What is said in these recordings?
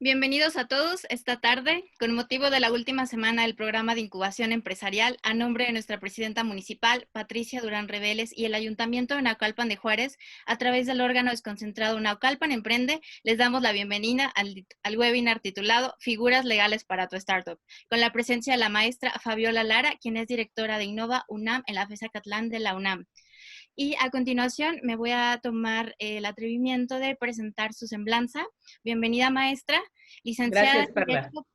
Bienvenidos a todos esta tarde, con motivo de la última semana del programa de incubación empresarial, a nombre de nuestra presidenta municipal, Patricia Durán Reveles, y el Ayuntamiento de Naucalpan de Juárez, a través del órgano desconcentrado Naucalpan Emprende, les damos la bienvenida al webinar titulado Figuras legales para tu startup, con la presencia de la maestra Fabiola Lara, quien es directora de Innova UNAM en la FES Acatlán de la UNAM. Y a continuación me voy a tomar el atrevimiento de presentar su semblanza. Bienvenida, maestra, licenciada Gracias, en Perla. Derecho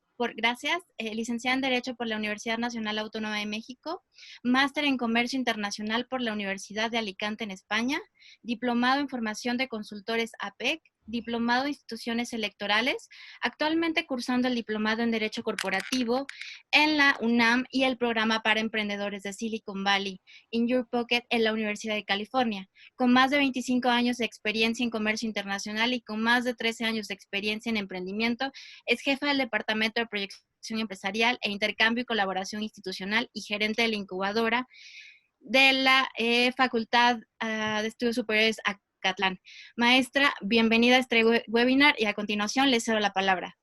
licenciada en Derecho por la Universidad Nacional Autónoma de México, máster en Comercio Internacional por la Universidad de Alicante en España, diplomado en Formación de Consultores APEC, diplomado en Instituciones Electorales, actualmente cursando el diplomado en Derecho Corporativo en la UNAM y el programa para emprendedores de Silicon Valley, In Your Pocket, en la Universidad de California. Con más de 25 años de experiencia en comercio internacional y con más de 13 años de experiencia en emprendimiento, es jefa del Departamento de Proyección Empresarial e Intercambio y Colaboración Institucional y gerente de la incubadora de la Facultad de Estudios Superiores Acatlán. Maestra, bienvenida a este webinar y a continuación le cedo la palabra.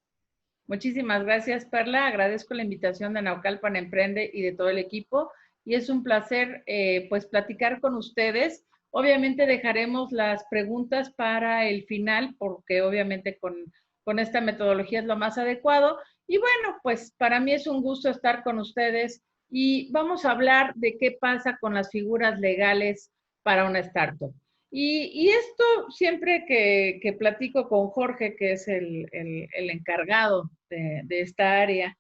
Muchísimas gracias, Perla. Agradezco la invitación de Naucalpan Emprende y de todo el equipo. Y es un placer, pues, platicar con ustedes. Obviamente dejaremos las preguntas para el final, porque obviamente con esta metodología es lo más adecuado. Y bueno, pues para mí es un gusto estar con ustedes y vamos a hablar de qué pasa con las figuras legales para una startup. Y esto siempre que platico con Jorge, que es el encargado de esta área,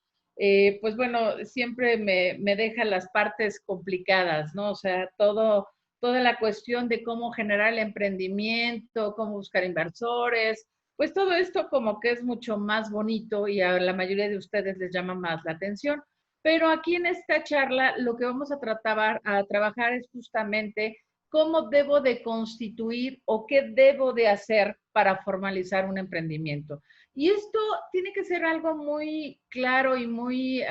pues bueno, siempre me deja las partes complicadas, ¿no? O sea, toda la cuestión de cómo generar el emprendimiento, cómo buscar inversores, pues todo esto como que es mucho más bonito y a la mayoría de ustedes les llama más la atención. Pero aquí en esta charla lo que vamos a trabajar es justamente cómo debo de constituir o qué debo de hacer para formalizar un emprendimiento. Y esto tiene que ser algo muy claro y muy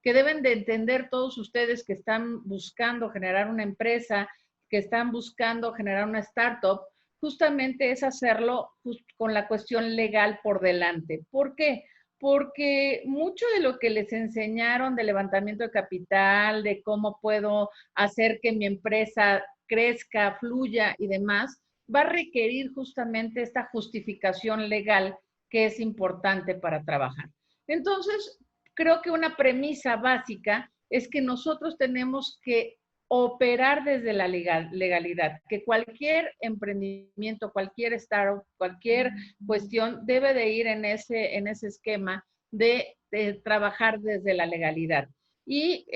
que deben de entender todos ustedes que están buscando generar una empresa, que están buscando generar una startup, justamente es hacerlo con la cuestión legal por delante. ¿Por qué? Porque mucho de lo que les enseñaron de levantamiento de capital, de cómo puedo hacer que mi empresa crezca, fluya y demás, va a requerir justamente esta justificación legal que es importante para trabajar. Entonces, creo que una premisa básica es que nosotros tenemos que operar desde la legalidad, que cualquier emprendimiento, cualquier startup, cualquier cuestión debe de ir en ese esquema de trabajar desde la legalidad. Y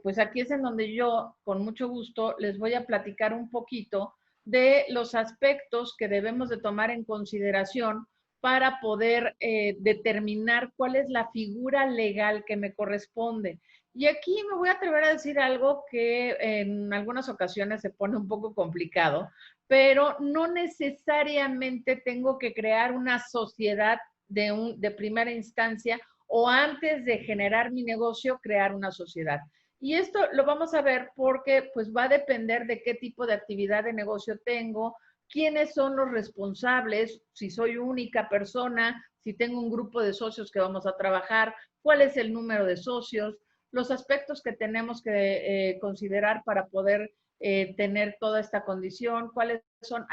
pues aquí es en donde yo, con mucho gusto, les voy a platicar un poquito de los aspectos que debemos de tomar en consideración para poder determinar cuál es la figura legal que me corresponde. Y aquí me voy a atrever a decir algo que en algunas ocasiones se pone un poco complicado, pero no necesariamente tengo que crear una sociedad de primera instancia o antes de generar mi negocio, crear una sociedad. Y esto lo vamos a ver porque pues va a depender de qué tipo de actividad de negocio tengo, quiénes son los responsables, si soy única persona, si tengo un grupo de socios que vamos a trabajar, cuál es el número de socios, los aspectos que tenemos que considerar para poder tener toda esta condición, cuáles son,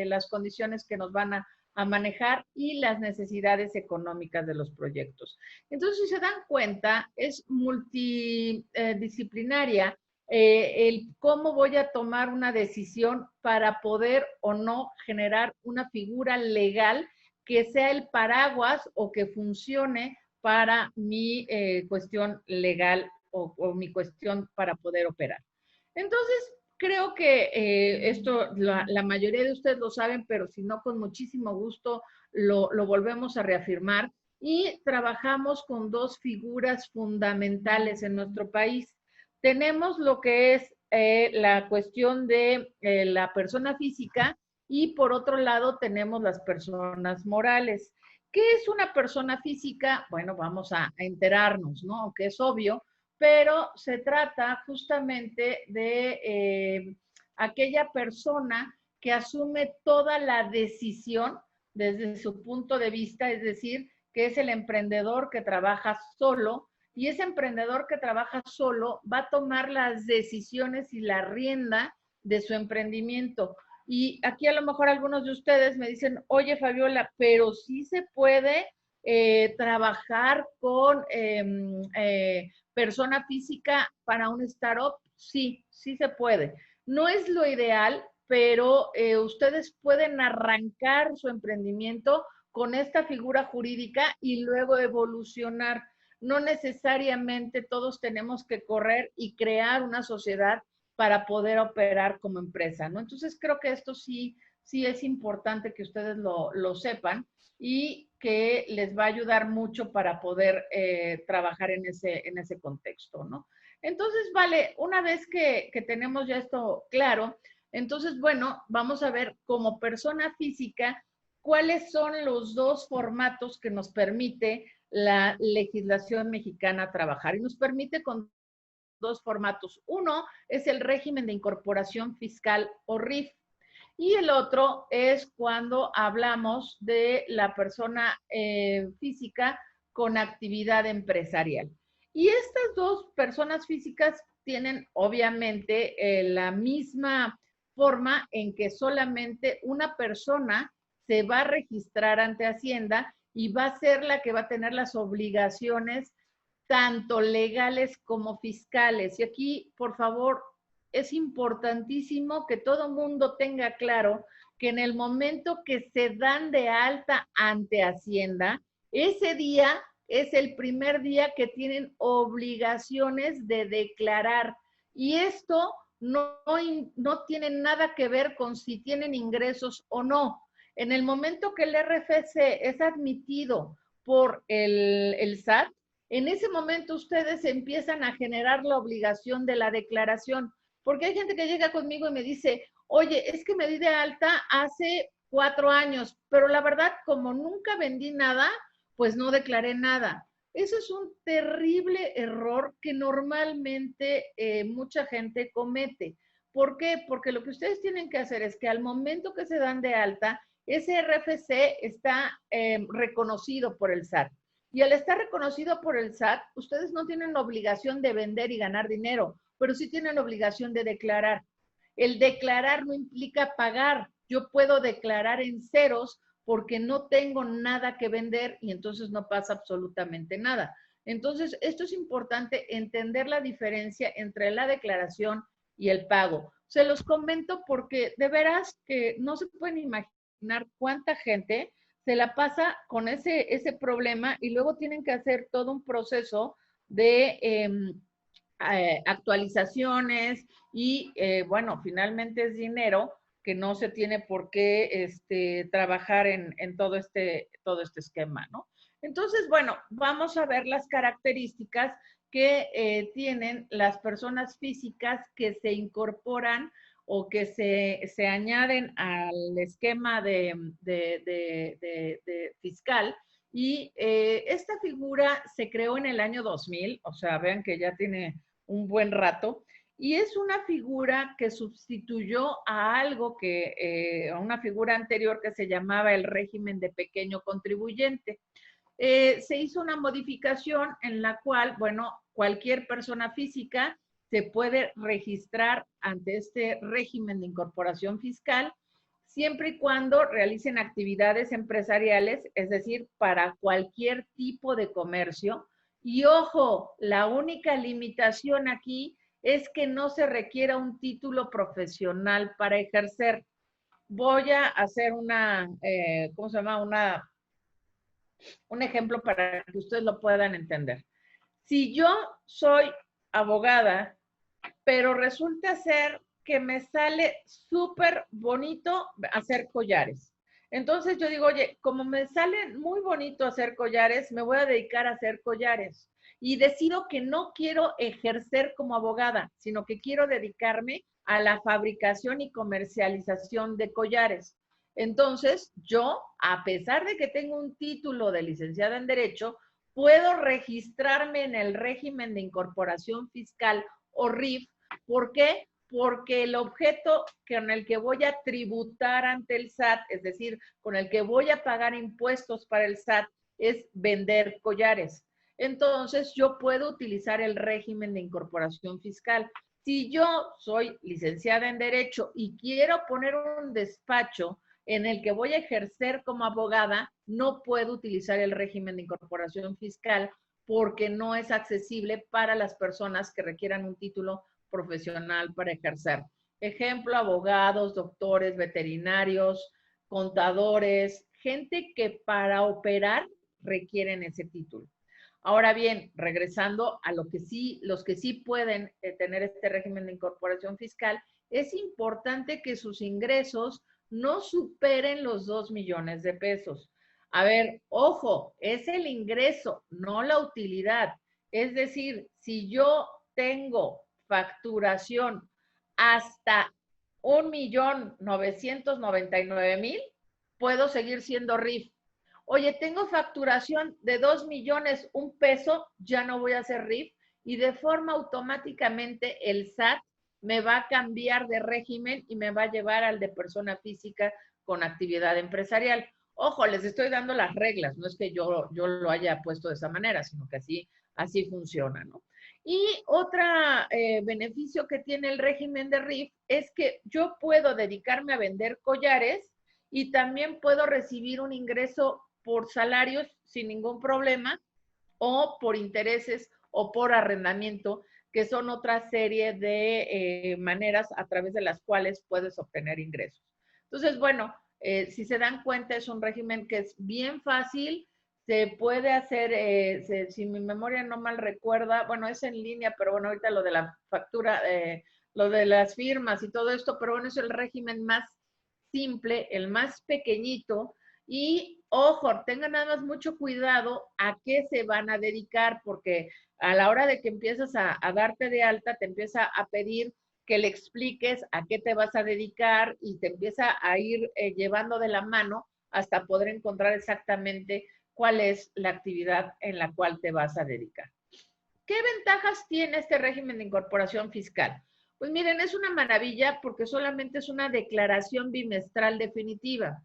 las condiciones que nos van a manejar y las necesidades económicas de los proyectos. Entonces, si se dan cuenta, es multidisciplinaria el cómo voy a tomar una decisión para poder o no generar una figura legal que sea el paraguas o que funcione para mi cuestión legal o mi cuestión para poder operar. Entonces, creo que esto la mayoría de ustedes lo saben, pero si no, con muchísimo gusto lo volvemos a reafirmar y trabajamos con dos figuras fundamentales en nuestro país. Tenemos lo que es la cuestión de la persona física y por otro lado tenemos las personas morales. ¿Qué es una persona física? Bueno, vamos a enterarnos, ¿no? Aunque es obvio, pero se trata justamente de aquella persona que asume toda la decisión desde su punto de vista, es decir, que es el emprendedor que trabaja solo, y ese emprendedor que trabaja solo va a tomar las decisiones y la rienda de su emprendimiento. Y aquí a lo mejor algunos de ustedes me dicen, oye Fabiola, pero sí se puede trabajar con persona física para un startup. Sí, sí se puede. No es lo ideal, pero ustedes pueden arrancar su emprendimiento con esta figura jurídica y luego evolucionar. No necesariamente todos tenemos que correr y crear una sociedad para poder operar como empresa, ¿no? Entonces creo que esto sí, sí es importante que ustedes lo sepan y que les va a ayudar mucho para poder trabajar en ese contexto, ¿no? Entonces, vale, una vez que tenemos ya esto claro, entonces, bueno, vamos a ver como persona física cuáles son los dos formatos que nos permite la legislación mexicana trabajar. Y nos permite con dos formatos. Uno es el régimen de incorporación fiscal o RIF. Y el otro es cuando hablamos de la persona física con actividad empresarial. Y estas dos personas físicas tienen obviamente la misma forma en que solamente una persona se va a registrar ante Hacienda y va a ser la que va a tener las obligaciones tanto legales como fiscales. Y aquí, por favor, es importantísimo que todo mundo tenga claro que en el momento que se dan de alta ante Hacienda, ese día es el primer día que tienen obligaciones de declarar. Y esto no tiene nada que ver con si tienen ingresos o no. En el momento que el RFC es admitido por el SAT, en ese momento ustedes empiezan a generar la obligación de la declaración. Porque hay gente que llega conmigo y me dice, oye, es que me di de alta hace 4 años, pero la verdad, como nunca vendí nada, pues no declaré nada. Eso es un terrible error que normalmente mucha gente comete. ¿Por qué? Porque lo que ustedes tienen que hacer es que al momento que se dan de alta, ese RFC está reconocido por el SAT. Y al estar reconocido por el SAT, ustedes no tienen la obligación de vender y ganar dinero, pero sí tienen la obligación de declarar. El declarar no implica pagar. Yo puedo declarar en ceros porque no tengo nada que vender y entonces no pasa absolutamente nada. Entonces, esto es importante entender la diferencia entre la declaración y el pago. Se los comento porque de veras que no se pueden imaginar cuánta gente se la pasa con ese problema y luego tienen que hacer todo un proceso de actualizaciones y bueno, finalmente es dinero que no se tiene por qué trabajar en todo este esquema, ¿no? Entonces, bueno, vamos a ver las características que tienen las personas físicas que se incorporan o que se añaden al esquema de fiscal. Y esta figura se creó en el año 2000, o sea, vean que ya tiene un buen rato, y es una figura que sustituyó a algo a una figura anterior que se llamaba el régimen de pequeño contribuyente. Se hizo una modificación en la cual, bueno, cualquier persona física se puede registrar ante este régimen de incorporación fiscal siempre y cuando realicen actividades empresariales, es decir, para cualquier tipo de comercio. Y ojo, la única limitación aquí es que no se requiera un título profesional para ejercer. Voy a hacer ¿cómo se llama? Un ejemplo para que ustedes lo puedan entender. Si yo soy abogada, pero resulta ser que me sale súper bonito hacer collares. Entonces yo digo, oye, como me sale muy bonito hacer collares, me voy a dedicar a hacer collares. Y decido que no quiero ejercer como abogada, sino que quiero dedicarme a la fabricación y comercialización de collares. Entonces, yo, a pesar de que tengo un título de licenciada en Derecho, puedo registrarme en el régimen de incorporación fiscal o RIF. ¿Por qué? porque el objeto con el que voy a tributar ante el SAT, es decir, con el que voy a pagar impuestos para el SAT, es vender collares. Entonces, yo puedo utilizar el régimen de incorporación fiscal. Si yo soy licenciada en Derecho y quiero poner un despacho en el que voy a ejercer como abogada, no puedo utilizar el régimen de incorporación fiscal porque no es accesible para las personas que requieran un título profesional para ejercer. Ejemplo, abogados, doctores, veterinarios, contadores, gente que para operar requieren ese título. Ahora bien, regresando a lo que sí, los que sí pueden tener este régimen de incorporación fiscal, es importante que sus ingresos no superen los 2 millones de pesos. A ver, ojo, es el ingreso, no la utilidad. Es decir, si yo tengo facturación hasta 1.999.000, puedo seguir siendo RIF. Oye, tengo facturación de 2 millones, un peso, ya no voy a hacer RIF y de forma automáticamente el SAT me va a cambiar de régimen y me va a llevar al de persona física con actividad empresarial. Ojo, les estoy dando las reglas, no es que yo lo haya puesto de esa manera, sino que así funciona, ¿no? Y otro beneficio que tiene el régimen de RIF es que yo puedo dedicarme a vender collares y también puedo recibir un ingreso por salarios sin ningún problema o por intereses o por arrendamiento, que son otra serie de maneras a través de las cuales puedes obtener ingresos. Entonces, bueno, si se dan cuenta, es un régimen que es bien fácil, se puede hacer, si mi memoria no mal recuerda, bueno, es en línea, pero bueno, ahorita lo de la factura, lo de las firmas y todo esto, pero bueno, es el régimen más simple, el más pequeñito, y ojo, tengan nada más mucho cuidado a qué se van a dedicar, porque a la hora de que empiezas a darte de alta, te empieza a pedir que le expliques a qué te vas a dedicar y te empieza a ir llevando de la mano hasta poder encontrar exactamente cuál es la actividad en la cual te vas a dedicar. ¿Qué ventajas tiene este régimen de incorporación fiscal? Pues miren, es una maravilla porque solamente es una declaración bimestral definitiva.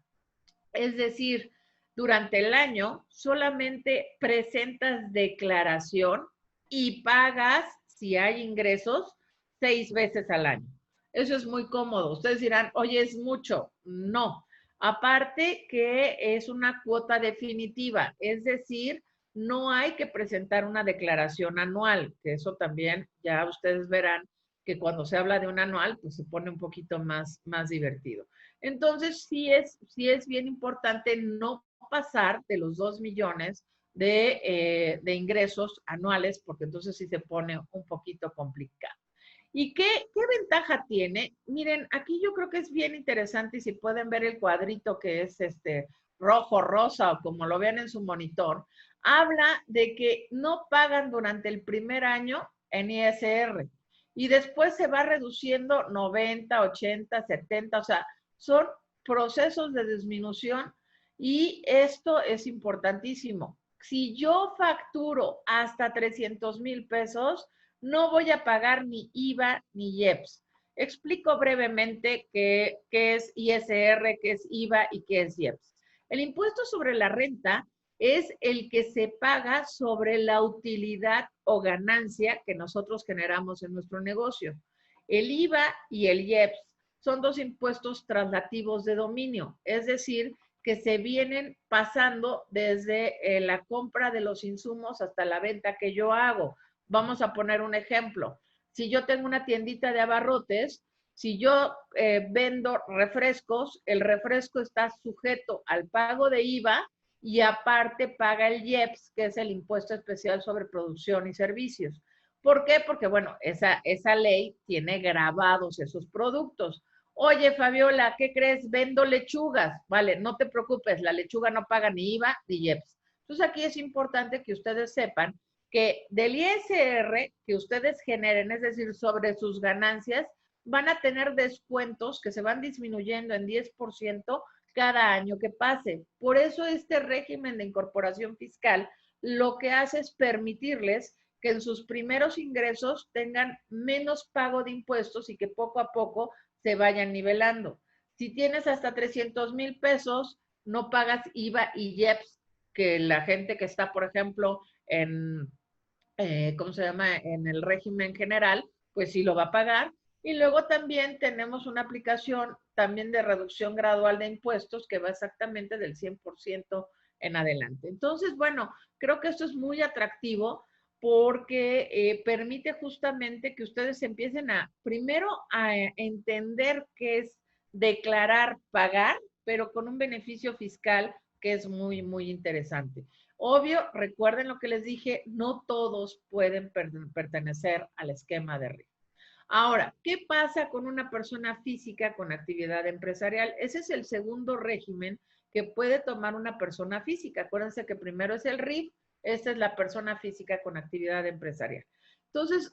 Es decir, durante el año solamente presentas declaración y pagas, si hay ingresos, 6 veces al año. Eso es muy cómodo. Ustedes dirán, oye, es mucho. No. Aparte que es una cuota definitiva, es decir, no hay que presentar una declaración anual, que eso también ya ustedes verán que cuando se habla de un anual, pues se pone un poquito más divertido. Entonces, sí es bien importante no pasar de los 2 millones de ingresos anuales, porque entonces sí se pone un poquito complicado. ¿Y qué ventaja tiene? Miren, aquí yo creo que es bien interesante y si pueden ver el cuadrito que es rojo, rosa o como lo vean en su monitor, habla de que no pagan durante el primer año en ISR y después se va reduciendo 90, 80, 70, o sea, son procesos de disminución y esto es importantísimo. Si yo facturo hasta 300,000 pesos, no voy a pagar ni IVA ni IEPS. Explico brevemente qué es ISR, qué es IVA y qué es IEPS. El impuesto sobre la renta es el que se paga sobre la utilidad o ganancia que nosotros generamos en nuestro negocio. El IVA y el IEPS son dos impuestos traslativos de dominio, es decir, que se vienen pasando desde la compra de los insumos hasta la venta que yo hago. Vamos a poner un ejemplo. Si yo tengo una tiendita de abarrotes, si yo vendo refrescos, el refresco está sujeto al pago de IVA y aparte paga el IEPS, que es el impuesto especial sobre producción y servicios. ¿Por qué? Porque, bueno, esa ley tiene grabados esos productos. Oye, Fabiola, ¿qué crees? Vendo lechugas. Vale, no te preocupes, la lechuga no paga ni IVA ni IEPS. Entonces aquí es importante que ustedes sepan que del ISR que ustedes generen, es decir, sobre sus ganancias, van a tener descuentos que se van disminuyendo en 10% cada año que pase. Por eso este régimen de incorporación fiscal lo que hace es permitirles que en sus primeros ingresos tengan menos pago de impuestos y que poco a poco se vayan nivelando. Si tienes hasta 300,000 pesos, no pagas IVA y IEPS, que la gente que está, por ejemplo, en, ¿cómo se llama? En el régimen general, pues sí lo va a pagar. Y luego también tenemos una aplicación también de reducción gradual de impuestos que va exactamente del 100% en adelante. Entonces, bueno, creo que esto es muy atractivo porque permite justamente que ustedes empiecen a, primero, a entender qué es declarar, pagar, pero con un beneficio fiscal que es muy, muy interesante. Obvio, recuerden lo que les dije, no todos pueden pertenecer al esquema de RIF. Ahora, ¿qué pasa con una persona física con actividad empresarial? Ese es el segundo régimen que puede tomar una persona física. Acuérdense que primero es el RIF, esta es la persona física con actividad empresarial. Entonces,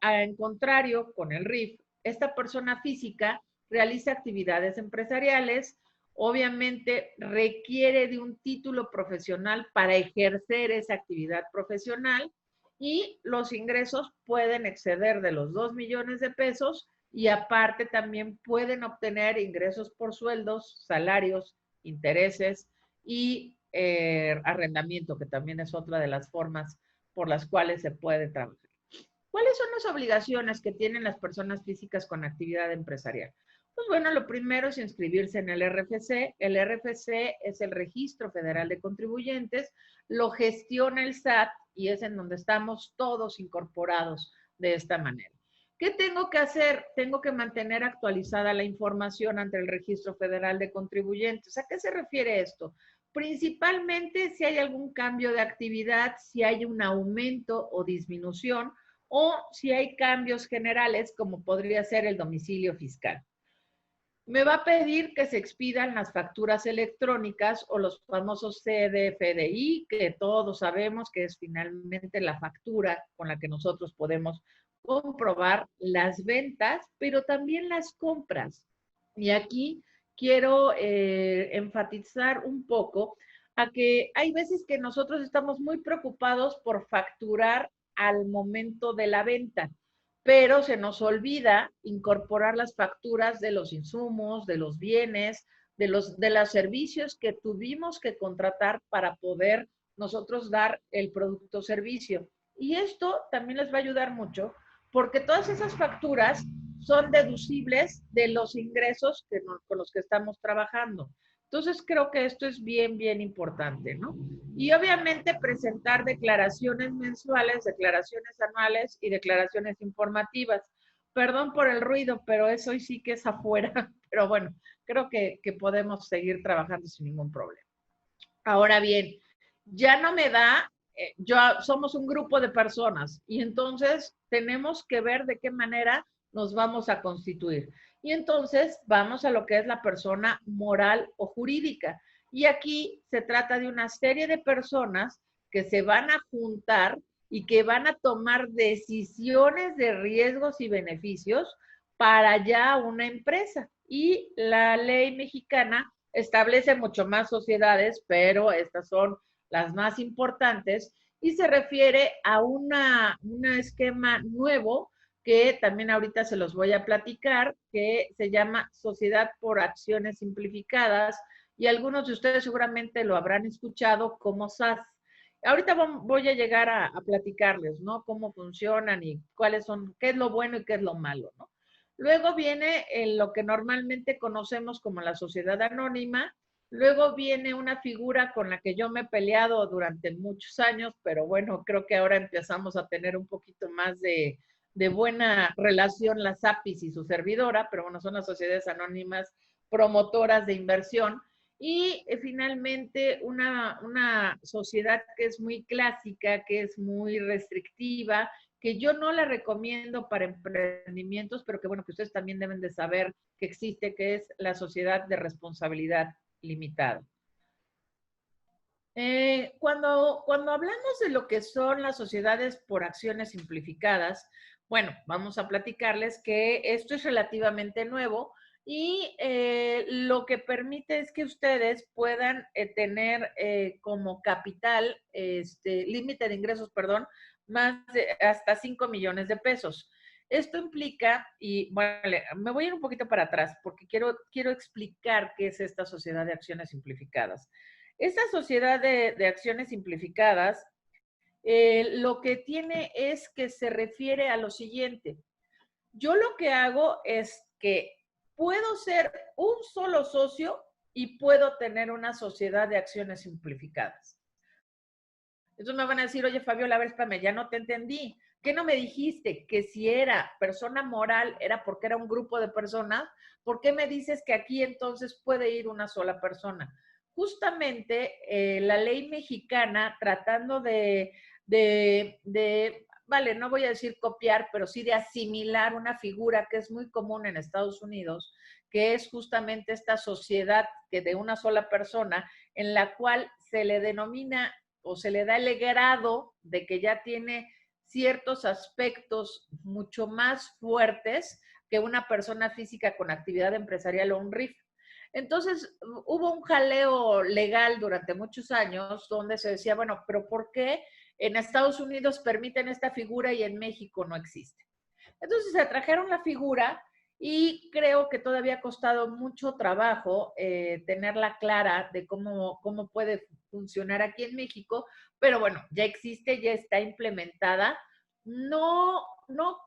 en contrario, con el RIF, esta persona física realiza actividades empresariales, obviamente requiere de un título profesional para ejercer esa actividad profesional y los ingresos pueden exceder de los 2 millones de pesos y aparte también pueden obtener ingresos por sueldos, salarios, intereses y arrendamiento, que también es otra de las formas por las cuales se puede trabajar. ¿Cuáles son las obligaciones que tienen las personas físicas con actividad empresarial? Pues bueno, lo primero es inscribirse en el RFC. El RFC es el Registro Federal de Contribuyentes, lo gestiona el SAT y es en donde estamos todos incorporados de esta manera. ¿Qué tengo que hacer? Tengo que mantener actualizada la información ante el Registro Federal de Contribuyentes. ¿A qué se refiere esto? Principalmente si hay algún cambio de actividad, si hay un aumento o disminución, o si hay cambios generales, como podría ser el domicilio fiscal. Me va a pedir que se expidan las facturas electrónicas o los famosos CDFDI, que todos sabemos que es finalmente la factura con la que nosotros podemos comprobar las ventas, pero también las compras. Y aquí quiero enfatizar un poco a que hay veces que nosotros estamos muy preocupados por facturar al momento de la venta, pero se nos olvida incorporar las facturas de los insumos, de los bienes, de los servicios que tuvimos que contratar para poder nosotros dar el producto o servicio. Y esto también les va a ayudar mucho porque todas esas facturas son deducibles de los ingresos con los que estamos trabajando. Entonces creo que esto es bien, bien importante, ¿no? Y obviamente presentar declaraciones mensuales, declaraciones anuales y declaraciones informativas. Perdón por el ruido, pero eso hoy sí que es afuera. Pero bueno, creo que podemos seguir trabajando sin ningún problema. Ahora bien, ya no me da, somos un grupo de personas y entonces tenemos que ver de qué manera nos vamos a constituir. Y entonces vamos a lo que es la persona moral o jurídica. Y aquí se trata de una serie de personas que se van a juntar y que van a tomar decisiones de riesgos y beneficios para ya una empresa. Y la ley mexicana establece mucho más sociedades, pero estas son las más importantes y se refiere a un esquema nuevo que también ahorita se los voy a platicar, que se llama Sociedad por Acciones Simplificadas y algunos de ustedes seguramente lo habrán escuchado como SAS. Ahorita voy a llegar a platicarles, ¿no? Cómo funcionan y cuáles son, qué es lo bueno y qué es lo malo, ¿no? Luego viene lo que normalmente conocemos como la sociedad anónima. Luego viene una figura con la que yo me he peleado durante muchos años, pero bueno, creo que ahora empezamos a tener un poquito más de buena relación las APIs y su servidora, pero bueno, son las sociedades anónimas promotoras de inversión. Y finalmente una sociedad que es muy clásica, que es muy restrictiva, que yo no la recomiendo para emprendimientos, pero que bueno, que ustedes también deben de saber que existe, que es la sociedad de responsabilidad limitada. Cuando hablamos de lo que son las sociedades por acciones simplificadas, bueno, vamos a platicarles que esto es relativamente nuevo y lo que permite es que ustedes puedan tener como capital, límite de ingresos, perdón, más de hasta 5 millones de pesos. Esto implica, y bueno, me voy a ir un poquito para atrás porque quiero explicar qué es esta sociedad de acciones simplificadas. Esta sociedad de acciones simplificadas lo que tiene es que se refiere a lo siguiente. Yo lo que hago es que puedo ser un solo socio y puedo tener una sociedad de acciones simplificadas. Entonces me van a decir, oye, Fabiola, a ver, espérame, ya no te entendí. ¿Qué no me dijiste? Que si era persona moral era porque era un grupo de personas. ¿Por qué me dices que aquí entonces puede ir una sola persona? Justamente la ley mexicana tratando vale, no voy a decir copiar, pero sí de asimilar una figura que es muy común en Estados Unidos, que es justamente esta sociedad que de una sola persona, en la cual se le denomina o se le da el grado de que ya tiene ciertos aspectos mucho más fuertes que una persona física con actividad empresarial o un RIF. Entonces, hubo un jaleo legal durante muchos años donde se decía, bueno, pero ¿por qué en Estados Unidos permiten esta figura y en México no existe? Entonces se trajeron la figura y creo que todavía ha costado mucho trabajo tenerla clara de cómo puede funcionar aquí en México, pero bueno, ya existe, ya está implementada. No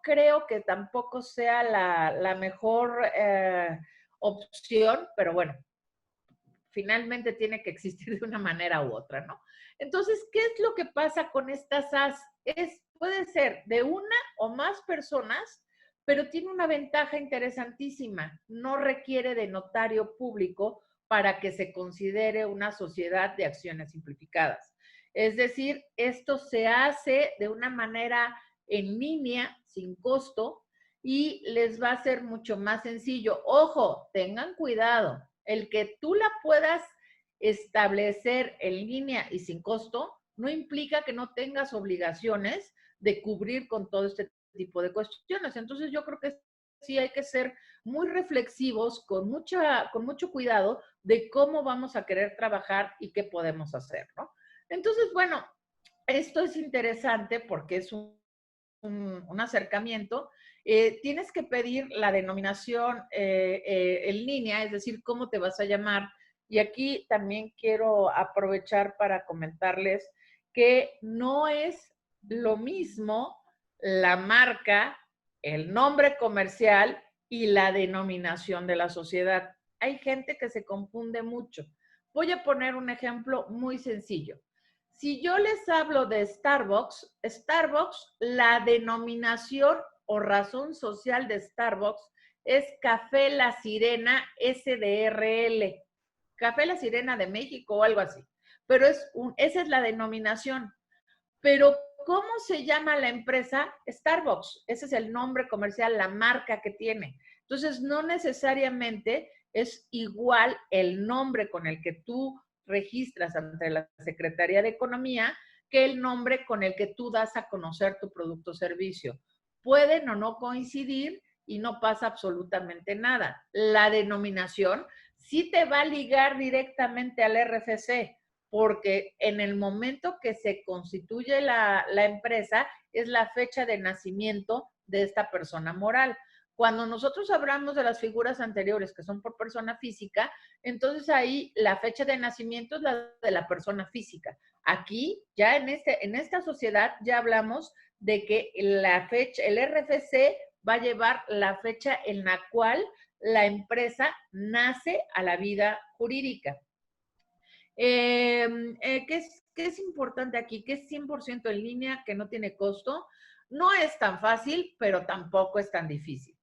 creo que tampoco sea la mejor opción, pero bueno, finalmente tiene que existir de una manera u otra, ¿no? Entonces, ¿qué es lo que pasa con estas SAS? Puede ser de una o más personas, pero tiene una ventaja interesantísima. No requiere de notario público para que se considere una sociedad de acciones simplificadas. Es decir, esto se hace de una manera en línea, sin costo, y les va a ser mucho más sencillo. Ojo, tengan cuidado, el que tú la puedas establecer en línea y sin costo no implica que no tengas obligaciones de cubrir con todo este tipo de cuestiones. Entonces yo creo que sí hay que ser muy reflexivos, con mucho cuidado de cómo vamos a querer trabajar y qué podemos hacer, ¿no? Entonces, bueno, esto es interesante porque es un acercamiento. Tienes que pedir la denominación en línea, es decir, cómo te vas a llamar. Y aquí también quiero aprovechar para comentarles que no es lo mismo la marca, el nombre comercial y la denominación de la sociedad. Hay gente que se confunde mucho. Voy a poner un ejemplo muy sencillo. Si yo les hablo de Starbucks, la denominación o razón social de Starbucks es Café La Sirena SDRL, Café La Sirena de México o algo así. Pero esa es la denominación. Pero, ¿cómo se llama la empresa? Starbucks. Ese es el nombre comercial, la marca que tiene. Entonces, no necesariamente es igual el nombre con el que tú registras ante la Secretaría de Economía que el nombre con el que tú das a conocer tu producto o servicio. Pueden o no coincidir y no pasa absolutamente nada. La denominación sí te va a ligar directamente al RFC, porque en el momento que se constituye la empresa es la fecha de nacimiento de esta persona moral. Cuando nosotros hablamos de las figuras anteriores que son por persona física, entonces ahí la fecha de nacimiento es la de la persona física. Aquí, ya en esta sociedad, ya hablamos de que la fecha, el RFC va a llevar la fecha en la cual la empresa nace a la vida jurídica. ¿Qué es importante aquí? Que es 100% en línea, que no tiene costo. No es tan fácil, pero tampoco es tan difícil.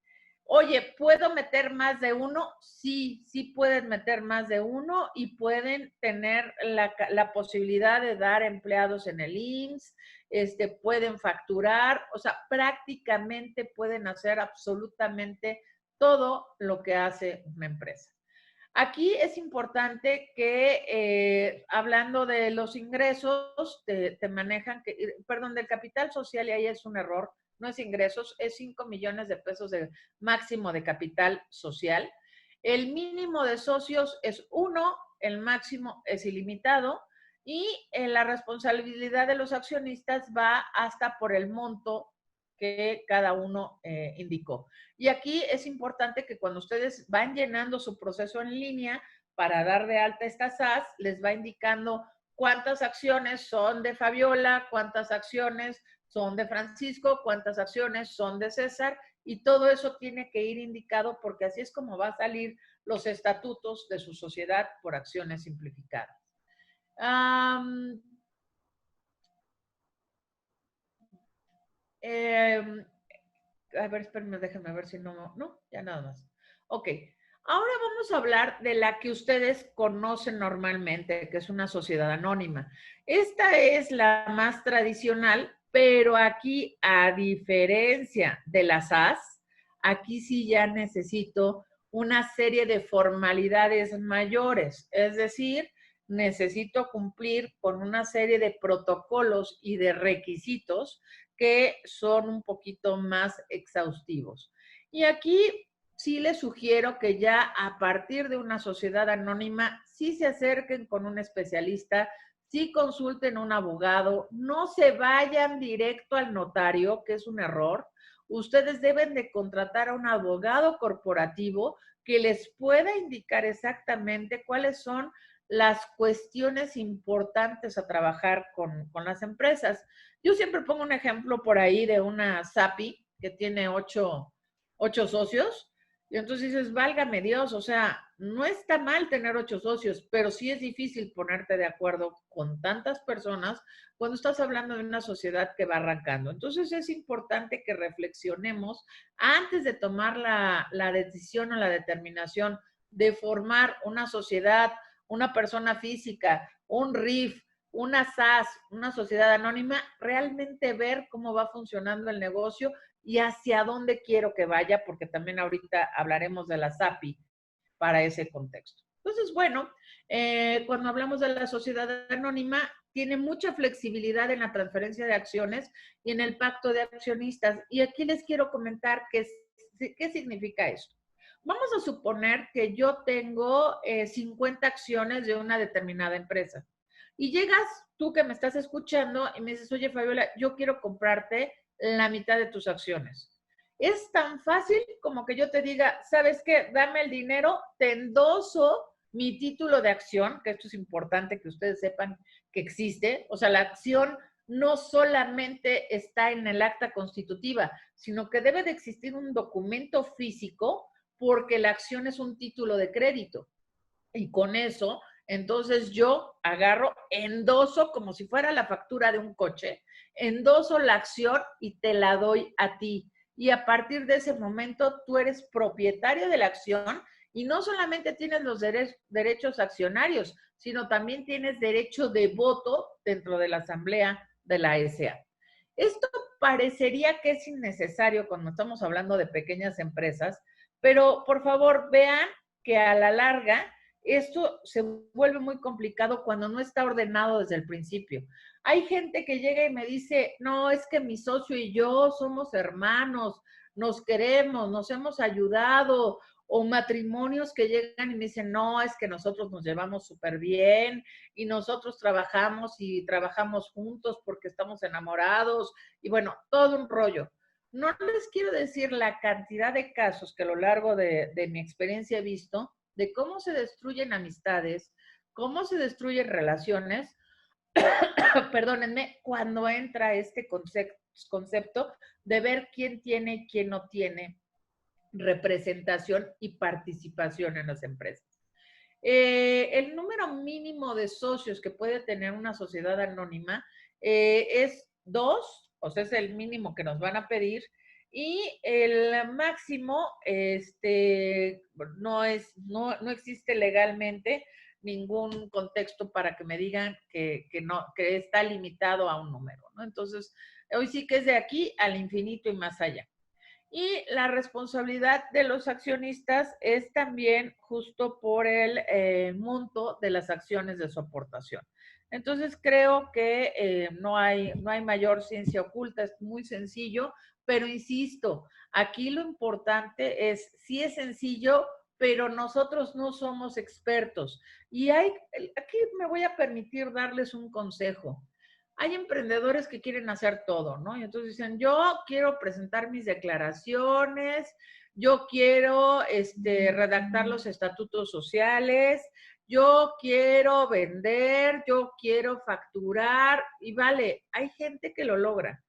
Oye, ¿puedo meter más de uno? Sí, sí pueden meter más de uno y pueden tener la posibilidad de dar empleados en el IMSS, pueden facturar, o sea, prácticamente pueden hacer absolutamente todo lo que hace una empresa. Aquí es importante que, hablando de los ingresos, te manejan, perdón, del capital social, y ahí es un error, no es ingresos, es 5 millones de pesos de máximo de capital social. El mínimo de socios es 1, el máximo es ilimitado. Y la responsabilidad de los accionistas va hasta por el monto que cada uno indicó. Y aquí es importante que cuando ustedes van llenando su proceso en línea para dar de alta estas SAS, les va indicando cuántas acciones son de Fabiola, cuántas acciones son de Francisco, cuántas acciones son de César, y todo eso tiene que ir indicado porque así es como va a salir los estatutos de su sociedad por acciones simplificadas. A ver, espérenme, déjenme ver si no, ya nada más. Ok, ahora vamos a hablar de la que ustedes conocen normalmente, que es una sociedad anónima. Esta es la más tradicional, pero aquí, a diferencia de las SAS, aquí sí ya necesito una serie de formalidades mayores, es decir, necesito cumplir con una serie de protocolos y de requisitos que son un poquito más exhaustivos. Y aquí sí les sugiero que ya a partir de una sociedad anónima, sí se acerquen con un especialista, sí consulten a un abogado, no se vayan directo al notario, que es un error. Ustedes deben de contratar a un abogado corporativo que les pueda indicar exactamente cuáles son las cuestiones importantes a trabajar con las empresas. Yo siempre pongo un ejemplo por ahí de una SAPI que tiene ocho socios, y entonces dices, válgame Dios, o sea, no está mal tener 8 socios, pero sí es difícil ponerte de acuerdo con tantas personas cuando estás hablando de una sociedad que va arrancando. Entonces es importante que reflexionemos antes de tomar la decisión o la determinación de formar una sociedad, una persona física, un RIF, una SAS, una sociedad anónima, realmente ver cómo va funcionando el negocio y hacia dónde quiero que vaya, porque también ahorita hablaremos de la SAPI para ese contexto. Entonces, bueno, cuando hablamos de la sociedad anónima, tiene mucha flexibilidad en la transferencia de acciones y en el pacto de accionistas. Y aquí les quiero comentar qué significa esto. Vamos a suponer que yo tengo 50 acciones de una determinada empresa. Y llegas tú que me estás escuchando y me dices, oye Fabiola, yo quiero comprarte la mitad de tus acciones. Es tan fácil como que yo te diga, ¿sabes qué? Dame el dinero, te endoso mi título de acción, que esto es importante que ustedes sepan que existe. O sea, la acción no solamente está en el acta constitutiva, sino que debe de existir un documento físico porque la acción es un título de crédito. Y con eso, entonces yo agarro, endoso como si fuera la factura de un coche, endoso la acción y te la doy a ti. Y a partir de ese momento tú eres propietario de la acción y no solamente tienes los derechos accionarios, sino también tienes derecho de voto dentro de la asamblea de la SA. Esto parecería que es innecesario cuando estamos hablando de pequeñas empresas, pero por favor vean que a la larga esto se vuelve muy complicado cuando no está ordenado desde el principio. Hay gente que llega y me dice, no, es que mi socio y yo somos hermanos, nos queremos, nos hemos ayudado, o matrimonios que llegan y me dicen, no, es que nosotros nos llevamos súper bien y nosotros trabajamos juntos porque estamos enamorados y bueno, todo un rollo. No les quiero decir la cantidad de casos que a lo largo de mi experiencia he visto de cómo se destruyen amistades, cómo se destruyen relaciones, perdónenme, cuando entra este concepto de ver quién tiene y quién no tiene representación y participación en las empresas. El número mínimo de socios que puede tener una sociedad anónima es 2, o sea, es el mínimo que nos van a pedir, y el máximo no existe legalmente ningún contexto para que me digan que está limitado a un número, ¿no? Entonces, hoy sí que es de aquí al infinito y más allá. Y la responsabilidad de los accionistas es también justo por el monto de las acciones de su aportación. Entonces creo que no hay mayor ciencia oculta, es muy sencillo, pero insisto, aquí lo importante es, si es sencillo, pero nosotros no somos expertos. Y aquí me voy a permitir darles un consejo. Hay emprendedores que quieren hacer todo, ¿no? Y entonces dicen, yo quiero presentar mis declaraciones, yo quiero redactar los estatutos sociales, yo quiero vender, yo quiero facturar, y vale, hay gente que lo logra,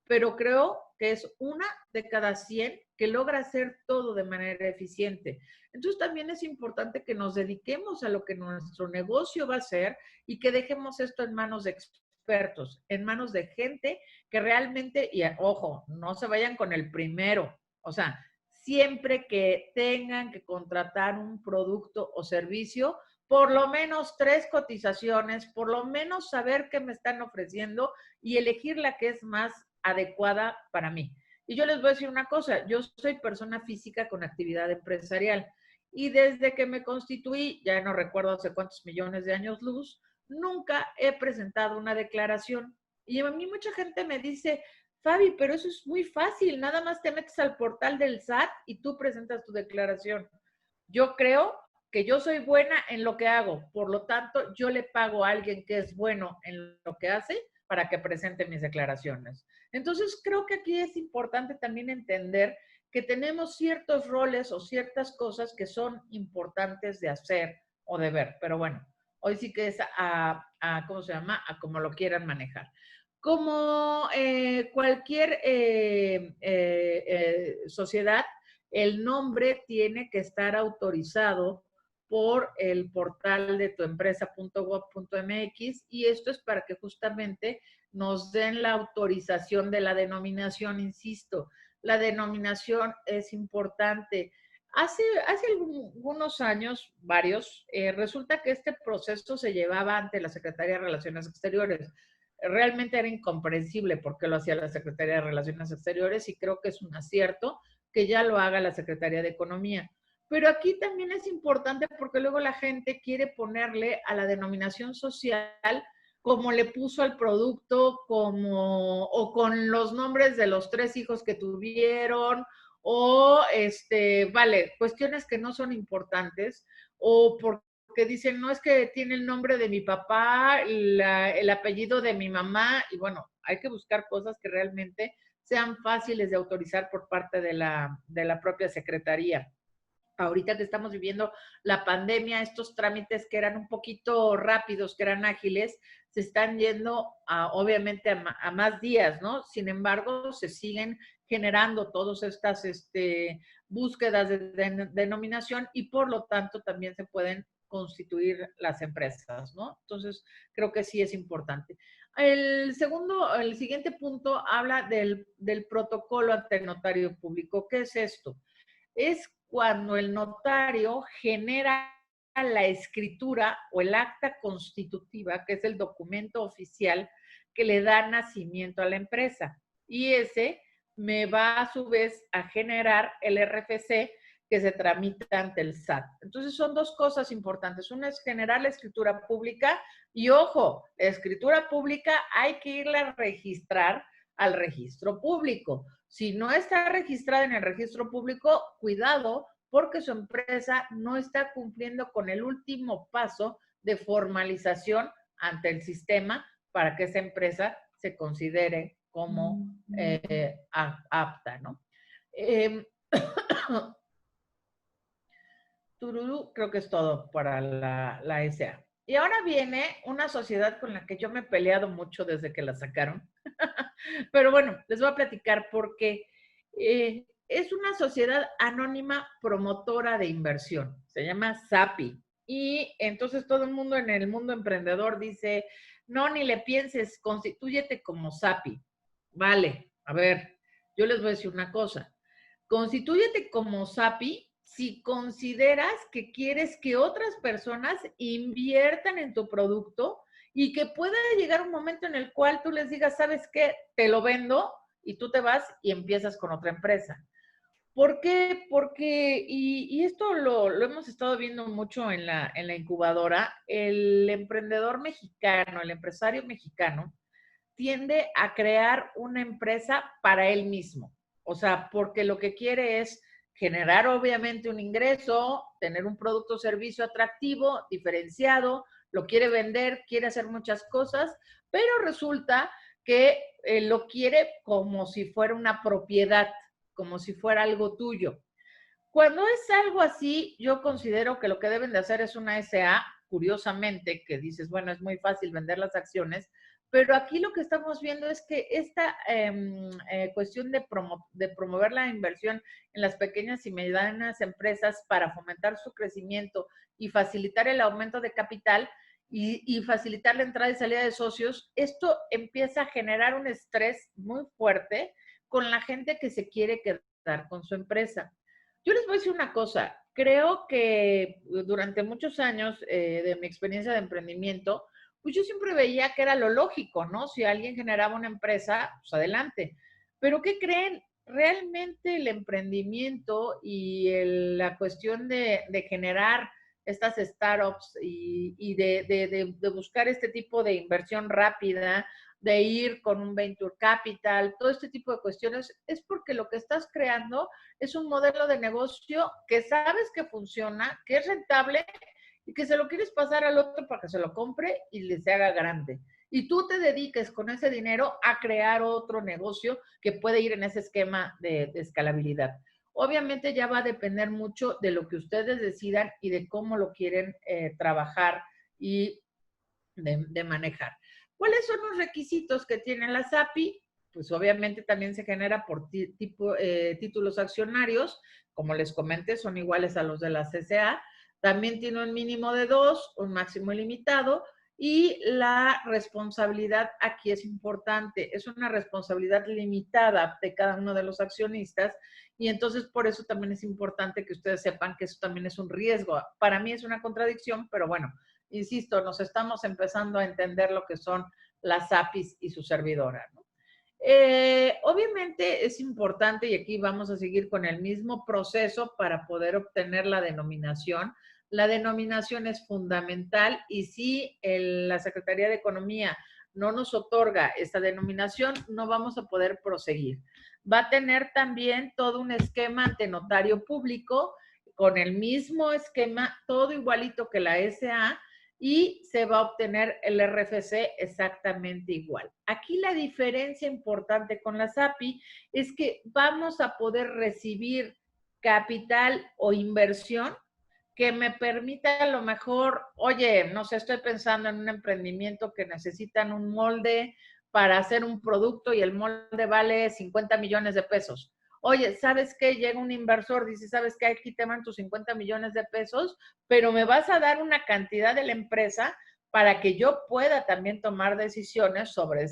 pero creo que es una de cada 100 que logra hacer todo de manera eficiente. Entonces también es importante que nos dediquemos a lo que nuestro negocio va a ser y que dejemos esto en manos de expertos, en manos de gente que realmente, y ojo, no se vayan con el primero, o sea, siempre que tengan que contratar un producto o servicio, por lo menos 3 cotizaciones, por lo menos saber qué me están ofreciendo y elegir la que es más adecuada para mí. Y yo les voy a decir una cosa, yo soy persona física con actividad empresarial y desde que me constituí, ya no recuerdo hace cuántos millones de años luz, nunca he presentado una declaración. Y a mí mucha gente me dice, Fabi, pero eso es muy fácil, nada más te metes al portal del SAT y tú presentas tu declaración. Yo creo que yo soy buena en lo que hago, por lo tanto, yo le pago a alguien que es bueno en lo que hace para que presente mis declaraciones. Entonces, creo que aquí es importante también entender que tenemos ciertos roles o ciertas cosas que son importantes de hacer o de ver, pero bueno, hoy sí que es ¿cómo se llama? A como lo quieran manejar. Como cualquier sociedad, el nombre tiene que estar autorizado por el portal de tuempresa.gov.mx y esto es para que justamente nos den la autorización de la denominación, insisto, la denominación es importante. Hace algunos años, varios, resulta que este proceso se llevaba ante la Secretaría de Relaciones Exteriores. Realmente era incomprensible por qué lo hacía la Secretaría de Relaciones Exteriores y creo que es un acierto que ya lo haga la Secretaría de Economía. Pero aquí también es importante porque luego la gente quiere ponerle a la denominación social como le puso al producto, o con los nombres de los 3 hijos que tuvieron, o vale, cuestiones que no son importantes, o porque dicen, no es que tiene el nombre de mi papá, el apellido de mi mamá, y bueno, hay que buscar cosas que realmente sean fáciles de autorizar por parte de la propia Secretaría. Ahorita que estamos viviendo la pandemia, estos trámites que eran un poquito rápidos, que eran ágiles, se están yendo obviamente a más días, ¿no? Sin embargo, se siguen generando todas estas búsquedas de denominación y por lo tanto también se pueden constituir las empresas, ¿no? Entonces, creo que sí es importante. El siguiente punto habla del protocolo ante el notario público. ¿Qué es esto? Es cuando el notario genera la escritura o el acta constitutiva, que es el documento oficial que le da nacimiento a la empresa. Y ese me va a su vez a generar el RFC que se tramita ante el SAT. Entonces son 2 cosas importantes. Una es generar la escritura pública y ojo, la escritura pública hay que irla a registrar al registro público. Si no está registrada en el registro público, cuidado, porque su empresa no está cumpliendo con el último paso de formalización ante el sistema para que esa empresa se considere como apta, ¿no? Creo que es todo para la SA. Y ahora viene una sociedad con la que yo me he peleado mucho desde que la sacaron. Pero bueno, les voy a platicar porque es una sociedad anónima promotora de inversión. Se llama SAPI. Y entonces todo el mundo en el mundo emprendedor dice, no, ni le pienses, constitúyete como SAPI. Vale, a ver, yo les voy a decir una cosa. Constitúyete como SAPI si consideras que quieres que otras personas inviertan en tu producto y que pueda llegar un momento en el cual tú les digas, ¿sabes qué? Te lo vendo y tú te vas y empiezas con otra empresa. ¿Por qué? Porque, y esto lo hemos estado viendo mucho en la incubadora, el emprendedor mexicano, el empresario mexicano, tiende a crear una empresa para él mismo. O sea, porque lo que quiere es generar obviamente un ingreso, tener un producto o servicio atractivo, diferenciado, lo quiere vender, quiere hacer muchas cosas, pero resulta que lo quiere como si fuera una propiedad, como si fuera algo tuyo. Cuando es algo así, yo considero que lo que deben de hacer es una SA, curiosamente, que dices, bueno, es muy fácil vender las acciones, pero aquí lo que estamos viendo es que esta cuestión de promover la inversión en las pequeñas y medianas empresas para fomentar su crecimiento y facilitar el aumento de capital y facilitar la entrada y salida de socios, esto empieza a generar un estrés muy fuerte con la gente que se quiere quedar con su empresa. Yo les voy a decir una cosa, creo que durante muchos años de mi experiencia de emprendimiento, pues yo siempre veía que era lo lógico, ¿no? Si alguien generaba una empresa, pues adelante. Pero ¿qué creen? Realmente el emprendimiento y la cuestión de generar estas startups y de buscar este tipo de inversión rápida, de ir con un venture capital, todo este tipo de cuestiones, es porque lo que estás creando es un modelo de negocio que sabes que funciona, que es rentable y que se lo quieres pasar al otro para que se lo compre y le se haga grande. Y tú te dediques con ese dinero a crear otro negocio que puede ir en ese esquema de escalabilidad. Obviamente ya va a depender mucho de lo que ustedes decidan y de cómo lo quieren trabajar y de manejar. ¿Cuáles son los requisitos que tiene la SAPI? Pues obviamente también se genera por títulos accionarios, como les comenté, son iguales a los de la CCA. También tiene un mínimo de 2, un máximo ilimitado, y la responsabilidad aquí es importante, es una responsabilidad limitada de cada uno de los accionistas, y entonces por eso también es importante que ustedes sepan que eso también es un riesgo. Para mí es una contradicción, pero bueno, insisto, nos estamos empezando a entender lo que son las APIs y su servidora, ¿no? Obviamente es importante, y aquí vamos a seguir con el mismo proceso para poder obtener la denominación. La denominación es fundamental y si la Secretaría de Economía no nos otorga esta denominación, no vamos a poder proseguir. Va a tener también todo un esquema ante notario público, con el mismo esquema, todo igualito que la SA, y se va a obtener el RFC exactamente igual. Aquí la diferencia importante con la SAPI es que vamos a poder recibir capital o inversión que me permita a lo mejor, oye, no sé, estoy pensando en un emprendimiento que necesitan un molde para hacer un producto y el molde vale 50 millones de pesos. Oye, ¿sabes qué? Llega un inversor, dice, ¿sabes qué? Aquí te van tus 50 millones de pesos, pero me vas a dar una cantidad de la empresa para que yo pueda también tomar decisiones sobre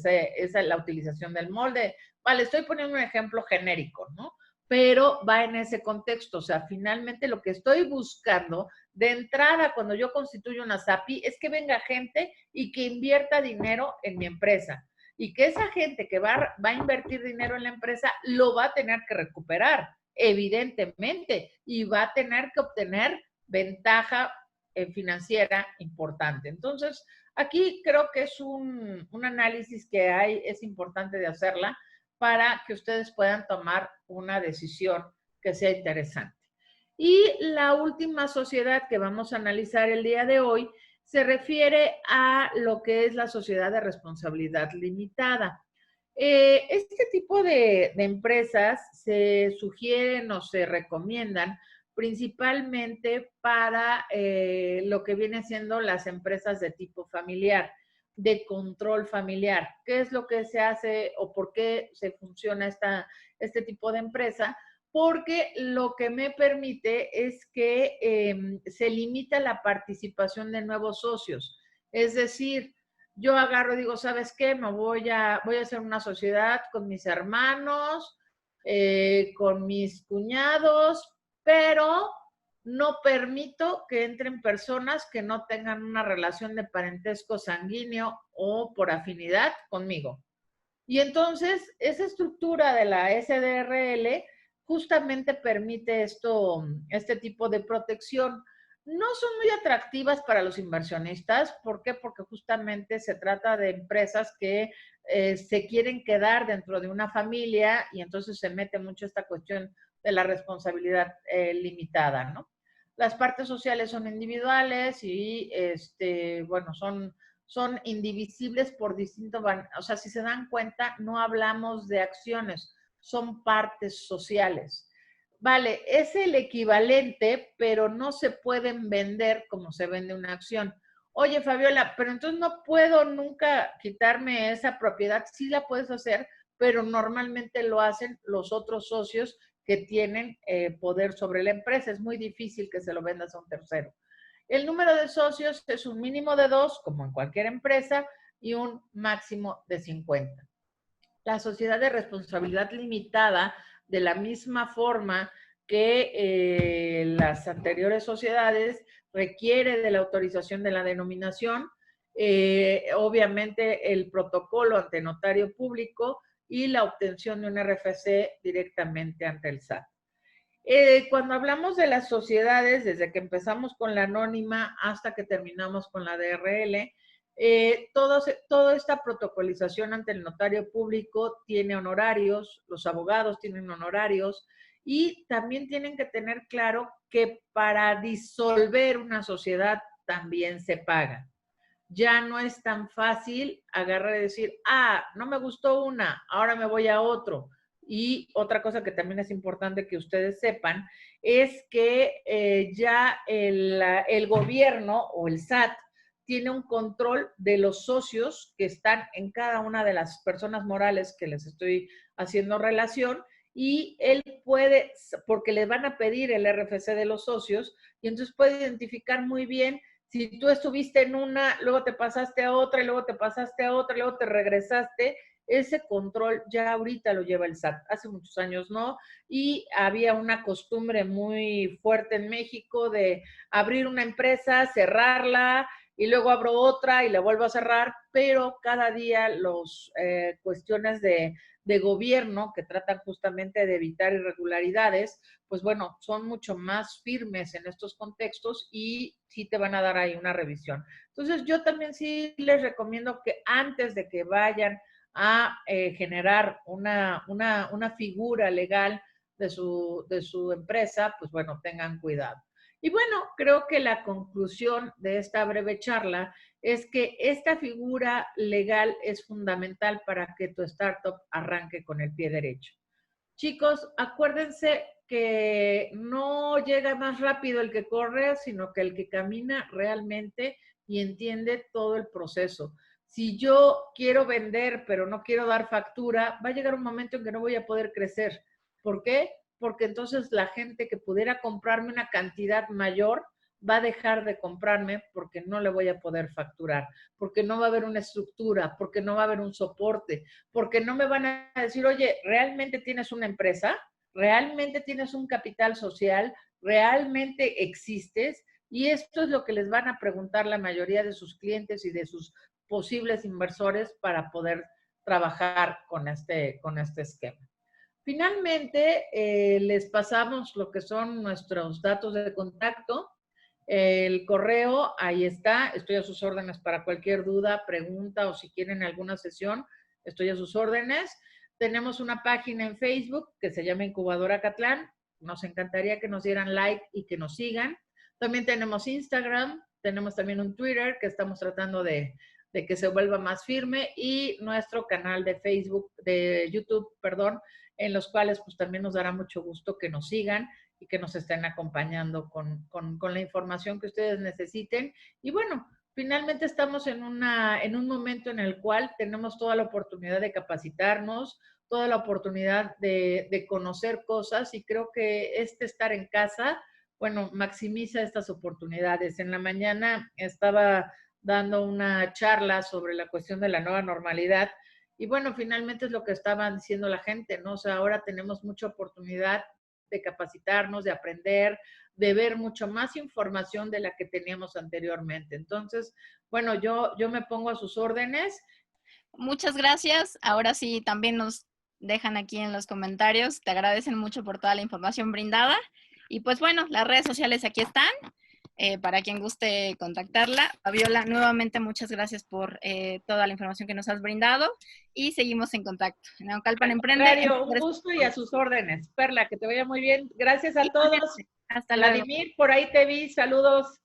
la utilización del molde. Vale, estoy poniendo un ejemplo genérico, ¿no? Pero va en ese contexto. O sea, finalmente lo que estoy buscando de entrada cuando yo constituyo una SAPI es que venga gente y que invierta dinero en mi empresa. Y que esa gente que va a invertir dinero en la empresa lo va a tener que recuperar, evidentemente, y va a tener que obtener ventaja financiera importante. Entonces, aquí creo que es un análisis que es importante de hacerla para que ustedes puedan tomar una decisión que sea interesante. Y la última sociedad que vamos a analizar el día de hoy se refiere a lo que es la sociedad de responsabilidad limitada. Este tipo de empresas se sugieren o se recomiendan principalmente para lo que viene siendo las empresas de tipo familiar, de control familiar. ¿Qué es lo que se hace o por qué se funciona este tipo de empresa? Porque lo que me permite es que se limita la participación de nuevos socios. Es decir, yo agarro y digo, ¿sabes qué? Voy a hacer una sociedad con mis hermanos, con mis cuñados, pero no permito que entren personas que no tengan una relación de parentesco sanguíneo o por afinidad conmigo. Y entonces, esa estructura de la SDRL justamente permite este tipo de protección. No son muy atractivas para los inversionistas. ¿Por qué? Porque justamente se trata de empresas que se quieren quedar dentro de una familia y entonces se mete mucho esta cuestión de la responsabilidad limitada, ¿no? Las partes sociales son individuales y, bueno, son indivisibles por distintos, o sea, si se dan cuenta, no hablamos de acciones, son partes sociales. Vale, es el equivalente, pero no se pueden vender como se vende una acción. Oye, Fabiola, pero entonces no puedo nunca quitarme esa propiedad. Sí la puedes hacer, pero normalmente lo hacen los otros socios que tienen poder sobre la empresa. Es muy difícil que se lo vendas a un tercero. El número de socios es un mínimo de 2, como en cualquier empresa, y un máximo de 50. La sociedad de responsabilidad limitada, de la misma forma que las anteriores sociedades, requiere de la autorización de la denominación, obviamente el protocolo ante notario público y la obtención de un RFC directamente ante el SAT. Cuando hablamos de las sociedades, desde que empezamos con la anónima hasta que terminamos con la DRL, toda esta protocolización ante el notario público tiene honorarios, los abogados tienen honorarios y también tienen que tener claro que para disolver una sociedad también se paga. Ya no es tan fácil agarrar y decir, no me gustó una, ahora me voy a otro. Y otra cosa que también es importante que ustedes sepan es que ya el gobierno o el SAT tiene un control de los socios que están en cada una de las personas morales que les estoy haciendo relación y él puede, porque le van a pedir el RFC de los socios y entonces puede identificar muy bien si tú estuviste en una, luego te pasaste a otra, y luego te pasaste a otra, y luego te regresaste, ese control ya ahorita lo lleva el SAT. Hace muchos años no, y había una costumbre muy fuerte en México de abrir una empresa, cerrarla, y luego abro otra y la vuelvo a cerrar, pero cada día las cuestiones de gobierno que tratan justamente de evitar irregularidades, pues bueno, son mucho más firmes en estos contextos y sí te van a dar ahí una revisión. Entonces, yo también sí les recomiendo que antes de que vayan a generar una figura legal de su empresa, pues bueno, tengan cuidado. Y bueno, creo que la conclusión de esta breve charla es que esta figura legal es fundamental para que tu startup arranque con el pie derecho. Chicos, acuérdense que no llega más rápido el que corre, sino que el que camina realmente y entiende todo el proceso. Si yo quiero vender, pero no quiero dar factura, va a llegar un momento en que no voy a poder crecer. ¿Por qué? Porque entonces la gente que pudiera comprarme una cantidad mayor va a dejar de comprarme porque no le voy a poder facturar, porque no va a haber una estructura, porque no va a haber un soporte, porque no me van a decir, oye, ¿realmente tienes una empresa? ¿Realmente tienes un capital social? ¿Realmente existes? Y esto es lo que les van a preguntar la mayoría de sus clientes y de sus posibles inversores para poder trabajar con este esquema. Finalmente, les pasamos lo que son nuestros datos de contacto. El correo, ahí está. Estoy a sus órdenes para cualquier duda, pregunta o si quieren alguna sesión, estoy a sus órdenes. Tenemos una página en Facebook que se llama Incubadora Catlán. Nos encantaría que nos dieran like y que nos sigan. También tenemos Instagram, tenemos también un Twitter que estamos tratando de que se vuelva más firme y nuestro canal de Facebook, de YouTube, perdón, en los cuales pues también nos dará mucho gusto que nos sigan y que nos estén acompañando con la información que ustedes necesiten. Y bueno, finalmente estamos en un momento en el cual tenemos toda la oportunidad de capacitarnos, toda la oportunidad de conocer cosas y creo que estar en casa, bueno, maximiza estas oportunidades. En la mañana estaba dando una charla sobre la cuestión de la nueva normalidad y bueno, finalmente es lo que estaba diciendo la gente, ¿no? O sea, ahora tenemos mucha oportunidad de capacitarnos, de aprender, de ver mucho más información de la que teníamos anteriormente. Entonces, bueno, yo me pongo a sus órdenes. Muchas gracias. Ahora sí, también nos dejan aquí en los comentarios. Te agradecen mucho por toda la información brindada. Y pues bueno, las redes sociales aquí están. para quien guste contactarla. Fabiola, nuevamente muchas gracias por toda la información que nos has brindado y seguimos en contacto. Naucalpan Emprende. Un gusto y a sus órdenes. Perla, que te vaya muy bien. Gracias a todos. Hasta luego. Vladimir, por ahí te vi. Saludos.